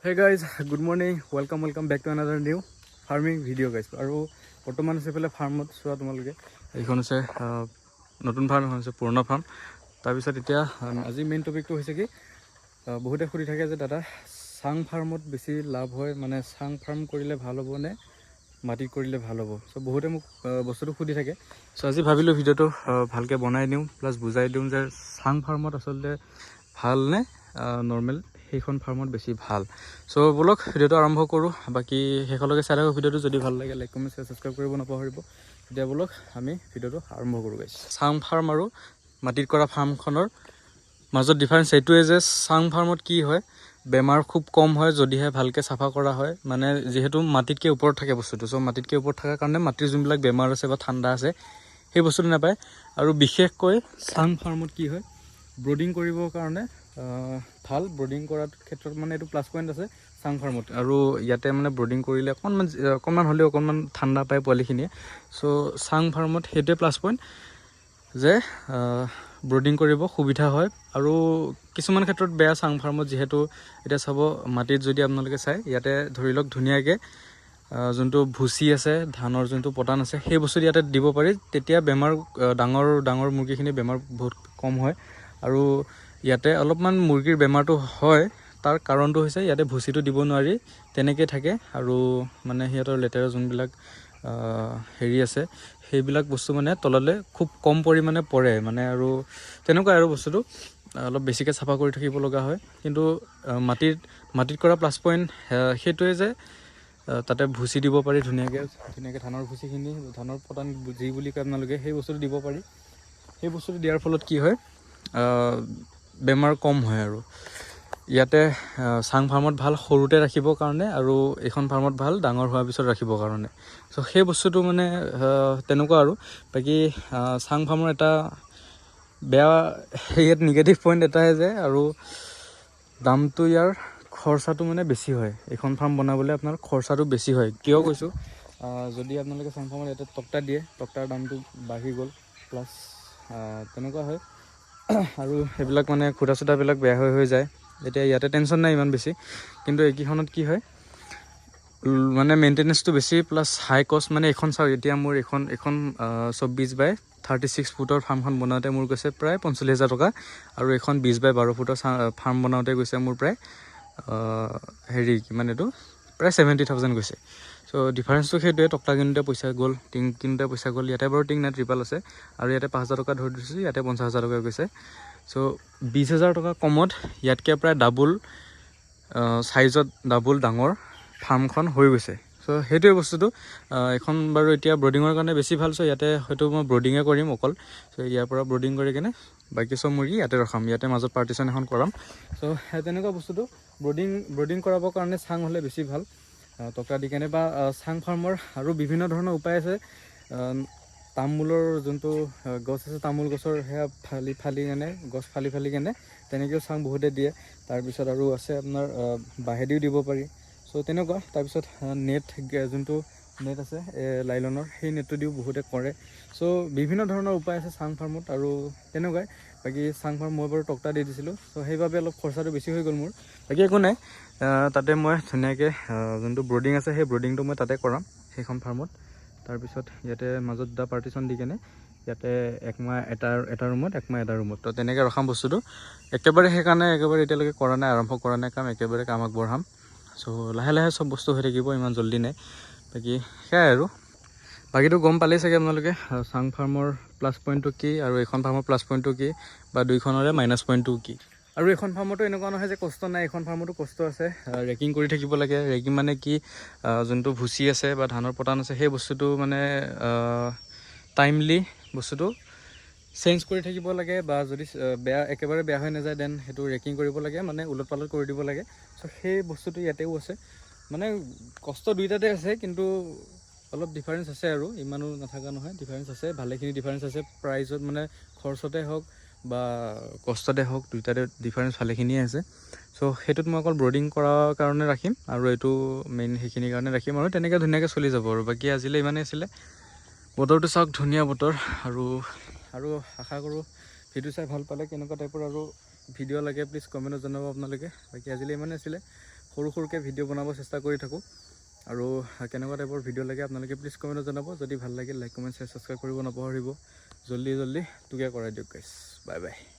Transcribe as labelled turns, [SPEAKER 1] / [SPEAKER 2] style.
[SPEAKER 1] Hey guys, good morning. Welcome back to another new farming video guys. আৰু বৰ্তমান আছে পেলে ফাৰ্মত চোৱা তোমালোকে এইখন আছে নতুন ফাৰ্ম, এখন আছে পুৰণা ফাৰ্ম। তাৰপিছত এতিয়া আজি মেইন টপিকটো হৈছে কি বহুতে সুধি থাকে যে দাদা চাং ফাৰ্মত বেছি লাভ হয়, মানে চাং ফাৰ্ম কৰিলে ভাল হ'ব নে মাটিত কৰিলে ভাল হ'ব? চ' বহুতে মোক বস্তুটো সুধি থাকে। চ' আজি ভাবিলোঁ ভিডিঅ'টো ভালকৈ বনাই দিওঁ, প্লাছ বুজাই দিওঁ যে চাং ফাৰ্মত আচলতে ভাল নে নৰ্মেল সেইখন ফাৰ্মত বেছি ভাল। চ' ব'লক ভিডিঅ'টো আৰম্ভ কৰোঁ। বাকী শেষলৈকে চাই থাকক ভিডিঅ'টো। যদি ভাল লাগে লাইক কমেণ্ট ছাবস্ক্ৰাইব কৰিব নাপাহৰিব। এতিয়া ব'লক আমি ভিডিঅ'টো আৰম্ভ কৰোঁ গাইছ। চাং ফাৰ্ম আৰু মাটিত কৰা ফাৰ্মখনৰ মাজত ডিফাৰেঞ্চ এইটোৱে যে চাং ফাৰ্মত কি হয়, বেমাৰ খুব কম হয় যদিহে ভালকৈ চাফা কৰা হয়। মানে যিহেতু মাটিতকৈ ওপৰত থাকে বস্তুটো, চ' মাটিতকৈ ওপৰত থকাৰ কাৰণে মাটিৰ যোনবিলাক বেমাৰ আছে বা ঠাণ্ডা আছে সেই বস্তুটো নাপায়। আৰু বিশেষকৈ চাং ফাৰ্মত কি হয়, ব্ৰডিং কৰিবৰ কাৰণে ভাল। ব্ৰডিং কৰাৰ ক্ষেত্ৰত মানে এইটো প্লাছ পইণ্ট আছে চাং ফাৰ্মত। আৰু ইয়াতে মানে ব্ৰডিং কৰিলে অকণমান হ'লেও অকণমান ঠাণ্ডা পায় পোৱালিখিনিয়ে। চ' চাং ফাৰ্মত সেইটোৱে প্লাছ পইণ্ট যে ব্ৰডিং কৰিব সুবিধা হয়। আৰু কিছুমান ক্ষেত্ৰত বেয়া চাং ফাৰ্মত, যিহেতু এতিয়া চাব মাটিত যদি আপোনালোকে চাই, ইয়াতে ধৰি লওক ধুনীয়াকৈ যোনটো ভুচি আছে, ধানৰ যোনটো পতান আছে, সেই বস্তু ইয়াতে দিব পাৰি। তেতিয়া বেমাৰ ডাঙৰ মুৰ্গীখিনি বেমাৰ বহুত কম হয়। আৰু ইয়াতে অলপমান মুৰ্গীৰ বেমাৰটো হয়, তাৰ কাৰণটো হৈছে ইয়াতে ভুচিটো দিব নোৱাৰি, তেনেকৈ থাকে। আৰু মানে সিহঁতৰ লেতেৰা যোনবিলাক হেৰি আছে সেইবিলাক বস্তু মানে তললৈ খুব কম পৰিমাণে পৰে মানে। আৰু তেনেকুৱা আৰু বস্তুটো অলপ বেছিকৈ চাফা কৰি থাকিব লগা হয়। কিন্তু মাটিত কৰা প্লাছ পইণ্ট সেইটোৱে যে তাতে ভুচি দিব পাৰি ধুনীয়াকৈ ধানৰ ভুচিখিনি, ধানৰ পতান যি বুলি কয় আপোনালোকে, সেই বস্তুটো দিব পাৰি। সেই বস্তুটো দিয়াৰ ফলত কি হয়, বেমাৰ কম হয়। আৰু ইয়াতে চাং ফাৰ্মত ভাল সৰুতে ৰাখিবৰ কাৰণে, আৰু এইখন ফাৰ্মত ভাল ডাঙৰ হোৱাৰ পিছত ৰাখিবৰ কাৰণে। চ' সেই বস্তুটো মানে তেনেকুৱা। আৰু বাকী চাং ফাৰ্মৰ এটা বেয়া ইয়াত নিগেটিভ পইণ্ট এটাই যে আৰু দামটো ইয়াৰ খৰচাটো মানে বেছি হয়। এইখন ফাৰ্ম বনাবলৈ আপোনাৰ খৰচাটো বেছি হয়। কিয় কৈছোঁ, যদি আপোনালোকে চাং ফাৰ্মত ইয়াতে টক্টা দিয়ে, টক্টাৰ দামটো বাঢ়ি গ'ল, প্লাছ তেনেকুৱা হয়। আৰু সেইবিলাক মানে খুটা চুটাবিলাক বেয়া হৈ যায়। এতিয়া ইয়াতে টেনশ্যন নাই ইমান বেছি, কিন্তু এইকেইখনত কি হয় মানে মেইনটেনেঞ্চটো বেছি, প্লাছ হাই কষ্ট। মানে এইখন চাওক, এতিয়া মোৰ এইখন 24x36 ফুটৰ ফাৰ্মখন বনাওঁতে মোৰ গৈছে প্ৰায় 45,000 টকা। আৰু এইখন 20x12 ফুটৰ ফাৰ্ম বনাওঁতে গৈছে মোৰ প্ৰায় কিমান এইটো প্ৰায় 70,000 গৈছে। চ' ডিফাৰেঞ্চটো সেইটোৱে, টক্টা কিনোতে পইচা গ'ল, টিং কিনোতে পইচা গ'ল। ইয়াতে বাৰু টিং নাই, ট্ৰিপাল আছে। আৰু ইয়াতে 5,000 টকা ধৰি দিছোঁ, ইয়াতে 50,000 টকা গৈছে। চ' 20,000 টকা কমত ইয়াতকৈ প্ৰায় ডাবুল চাইজত, ডাবুল ডাঙৰ ফাৰ্মখন হৈ গৈছে। চ' সেইটোৱে বস্তুটো। এইখন বাৰু এতিয়া ব্ৰডিঙৰ কাৰণে বেছি ভাল। চ' ইয়াতে হয়তো মই ব্ৰডিঙে কৰিম অকল। চ' ইয়াৰ পৰা ব্ৰডিং কৰি কিনে বাকী চব মুৰ্গী ইয়াতে ৰখাম, ইয়াতে মাজত পাৰ্টিশ্যন এখন কৰাম। চ' তেনেকুৱা বস্তুটো। ব্ৰডিং কৰাবৰ কাৰণে চাং হ'লে বেছি ভাল, টক্টা দি কেনে। বা চাং ফাৰ্মৰ আৰু বিভিন্ন ধৰণৰ উপায় আছে। তামোলৰ যোনটো গছ আছে, তামোল গছৰ সেয়া ফালি কেনে, গছ ফালি কেনে তেনেকৈও চাং বহুতে দিয়ে। তাৰপিছত আৰু আছে আপোনাৰ বাঁহেদিও দিব পাৰি। চ' তেনেকুৱা। তাৰপিছত যোনটো নেট আছে লাইলনৰ, সেই নেটটো দিও বহুতে কৰে। চ' বিভিন্ন ধৰণৰ উপায় আছে চাং ফাৰ্মত, আৰু তেনেকুৱাই। বাকী চাং ফাৰ্ম মই বাৰু টক্টা দি দিছিলোঁ, চ' সেইবাবে অলপ খৰচাটো বেছি হৈ গ'ল মোৰ। বাকী একো নাই, তাতে মই ধুনীয়াকৈ যোনটো ব্ৰডিং আছে সেই ব্ৰডিংটো মই তাতে কৰাম সেইখন ফাৰ্মত। তাৰপিছত ইয়াতে মাজত দুটা পাৰ্টিশ্যন দি কেনে ইয়াতে একমাহ এটা ৰুমত, একমাহ এটা ৰুমত, তো তেনেকৈ ৰখাম বস্তুটো। একেবাৰে এতিয়ালৈকে কৰা নাই, আৰম্ভ কৰা নাই কাম, একেবাৰে কাম আগবঢ়াম। চ' লাহে লাহে চব বস্তু হৈ থাকিব, ইমান জল্দি নাই। বাকী সেয়াই আৰু। বাকীটো গম পালেই চাগে আপোনালোকে চাং ফাৰ্মৰ প্লাছ পইণ্টটো কি, আৰু এইখন ফাৰ্মৰ প্লাছ পইণ্টটো কি, বা দুইখনৰে মাইনাছ পইণ্টটো কি। আৰু এইখন ফাৰ্মতো এনেকুৱা নহয় যে কষ্ট নাই, এইখন ফাৰ্মতো কষ্ট আছে। ৰেকিং কৰি থাকিব লাগে। ৰেকিং মানে কি, যোনটো ভুচি আছে বা ধানৰ পতান আছে, সেই বস্তুটো মানে টাইমলি বস্তুটো চেঞ্জ কৰি থাকিব লাগে। বা যদি একেবাৰে বেয়া হৈ নাযায়, দেন সেইটো ৰেকিং কৰিব লাগে, মানে ওলট পালট কৰি দিব লাগে। চ' সেই বস্তুটো ইয়াতেও আছে। মানে কষ্ট দুইটাতে আছে, কিন্তু অলপ ডিফাৰেঞ্চ আছে। আৰু ইমানো নাথাকা নহয়, ডিফাৰেঞ্চ আছে, ভালেখিনি ডিফাৰেঞ্চ আছে। প্ৰাইজত মানে খৰচতে হওক বা কষ্টতে হওক, দুইটাতে ডিফাৰেঞ্চ ভালেখিনিয়ে আছে। চ' সেইটোত মই অকল ব্ৰডিং কৰাৰ কাৰণে ৰাখিম, আৰু এইটো মেইন সেইখিনিৰ কাৰণে ৰাখিম। আৰু তেনেকৈ ধুনীয়াকৈ চলি যাব। আৰু বাকী আজিলৈ ইমানেই আছিলে। বতৰটো চাওক, ধুনীয়া বতৰ। আৰু আশা কৰোঁ ভিডিঅ' চাই ভাল পালে। কেনেকুৱা টাইপৰ আৰু ভিডিঅ' লাগে প্লিজ কমেণ্টত জনাব আপোনালোকে। বাকী আজিলৈ ইমানেই আছিলে। সৰু সৰুকৈ ভিডিঅ' বনাব চেষ্টা কৰি থাকোঁ আৰু কেনেকুৱা টাইপৰ ভিডিঅ' লাগে আপোনালোকে প্লিজ কমেণ্টত জনাব যদি ভাল লাগে লাইক কমেণ্ট শ্বেয়াৰ ছাবস্ক্ৰাইব কৰিব নাপাহৰিব জল্দি টুকুৰা কৰাই দিয়ক গাইছ বাই বাই